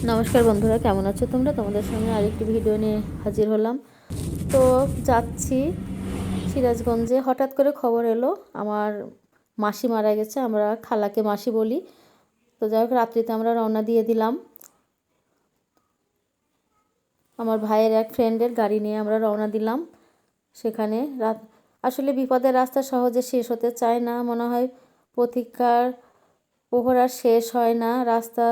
নমস্কার বন্ধুরা, কেমন আছো তোমরা? তোমাদের সামনে আরেকটি ভিডিও নিয়ে হাজির হলাম। তো যাচ্ছি সিরাজগঞ্জে, হঠাৎ করে খবর এলো আমার মাসি মারা গেছে। আমরা খালাকে মাসি বলি। তো যাই হোক, রাত্রিতে আমরা রওনা দিয়ে দিলাম। আমার ভাইয়ের এক ফ্রেন্ডের গাড়ি নিয়ে আমরা রওনা দিলাম সেখানে। আসলে বিপদের রাস্তা সহজে শেষ হতে চায় না, মনে হয় প্রতীক্ষার প্রহর আর শেষ হয় না। রাস্তা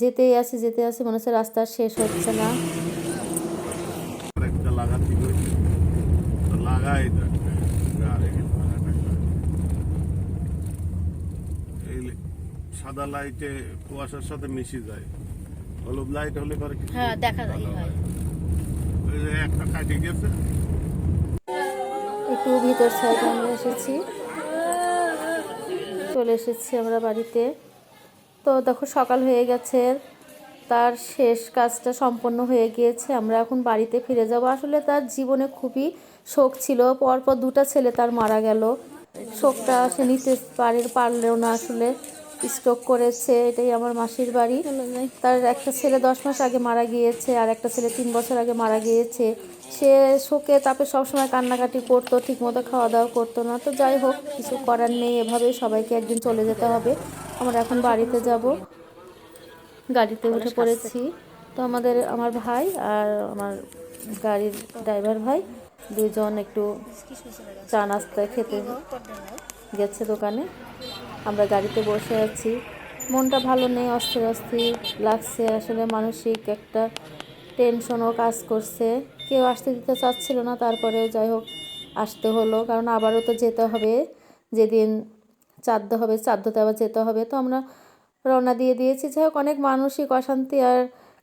যেতেই আছে, মনে হচ্ছে রাস্তা শেষ হচ্ছে না। সাদা লাইটে কুয়াশার সাথে মিশে যায়, হলুদ লাইট হলে পরে দেখা যায়। একটা কাটে গেছে। একটু ভিতর সাইড আমরা চলে এসেছি আমরা বাড়িতে। তো দেখো সকাল হয়ে গেছে, তার শেষ কাজটা সম্পন্ন হয়ে গিয়েছে। আমরা এখন বাড়িতে ফিরে যাব। আসলে তার জীবনে খুবই শোক ছিল, পরপর দুটো ছেলে তার মারা গেল। শোকটা সে নিতে পারলেও না, আসলে স্ট্রোক করেছে। এটাই আমার মাসির বাড়ি। তার একটা ছেলে 10 মাস আগে মারা গিয়েছে, আর একটা ছেলে 3 বছর আগে মারা গিয়েছে। সে শোকে তাপে সবসময় কান্নাকাটি করতো, ঠিকমতো খাওয়া দাওয়া করতো না। তো যাই হোক, কিছু করার নেই, এভাবেই সবাইকে একদিন চলে যেতে হবে। আমরা এখন বাড়িতে যাব, গাড়িতে উঠে পড়েছি। তো আমার ভাই আর আমার গাড়ির ড্রাইভার ভাই দুইজন একটু চা নাস্তা খেতে গেছে দোকানে। আমরা গাড়িতে বসে আছি, মনটা ভালো নেই, অস্থির অস্থির লাগছে। আসলে মানসিক একটা টেনশনও কাজ করছে। কেউ আসতে দিতে চাচ্ছিল না, তারপরেও যাই হোক আসতে হলো, কারণ আবারও তো যেতে হবে। যেদিন চাঁদ্দ হবে, চাঁদ্দতে আবার যেতে হবে। তো আমরা রওনা দিয়ে দিয়েছি। যাই হোক, অনেক মানসিক অশান্তি আর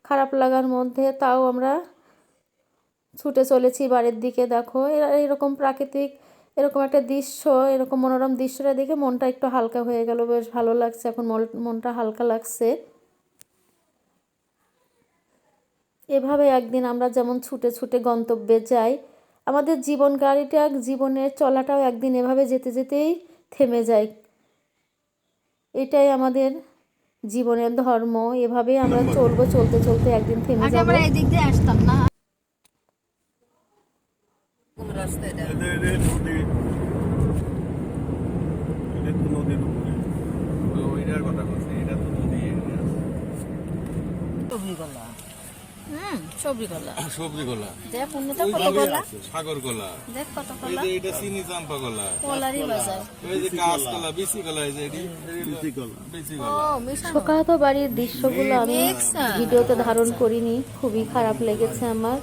খারাপ লাগার মধ্যে তাও আমরা ছুটে চলেছি বাড়ির দিকে। দেখো এরকম প্রাকৃতিক, এরকম একটা দৃশ্য, এরকম মনোরম দৃশ্যটা দেখে মনটা একটু হালকা হয়ে গেল, বেশ ভালো লাগছে। এখন মনটা হালকা লাগছে। এভাবে একদিন আমরা যেমন ছুটে ছুটে গন্তব্যে যাই, আমাদের জীবনের চলাটাও একদিন এভাবে যেতে যেতেই থেমে যায়। এটাই আমাদের জীবনের ধর্ম। এভাবেই আমরা চলবো, চলতে চলতে একদিন থেমে যাবো। আমরা এই দিক দিয়ে আসতাম না। সবরি কলা দেখ, উন্নতা কত কলা, সাগর কলা, দেখ কত কলা, এটা চিনি চাম্পা কলা, কলারই বাজার, এই যে কাঁচ কলা, বিচি কলা, এই যে এটি বিচি কলা, বিচি কলা। শোকাহত বাড়ির দৃশ্যগুলো আমি ভিডিওতে ধারণ করিনি, খুবই খারাপ লেগেছে আমার।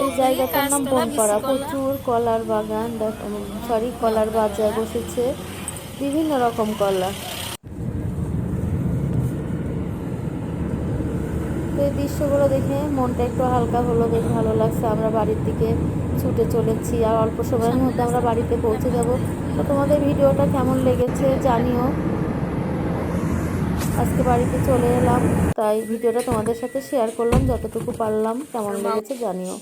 এই জায়গাটার নাম বনপাড়া, প্রচুর কলার বাগান, কলার বাজার বসেছে, বিভিন্ন রকম কলা। তো এই দৃশ্যগুলো দেখে মনটা একটু হালকা হলো, বেশ ভালো লাগছে। আমরা বাড়ির দিকে ছুটে চলেছি, আর অল্প সময়ের মধ্যে আমরা বাড়িতে পৌঁছে যাব। তো তোমাদের ভিডিওটা কেমন লেগেছে জানিও। আজকে বাড়িতে চলে এলাম, তাই ভিডিওটা তোমাদের সাথে শেয়ার করলাম, যতটুকু পারলাম। কেমন লেগেছে জানিও।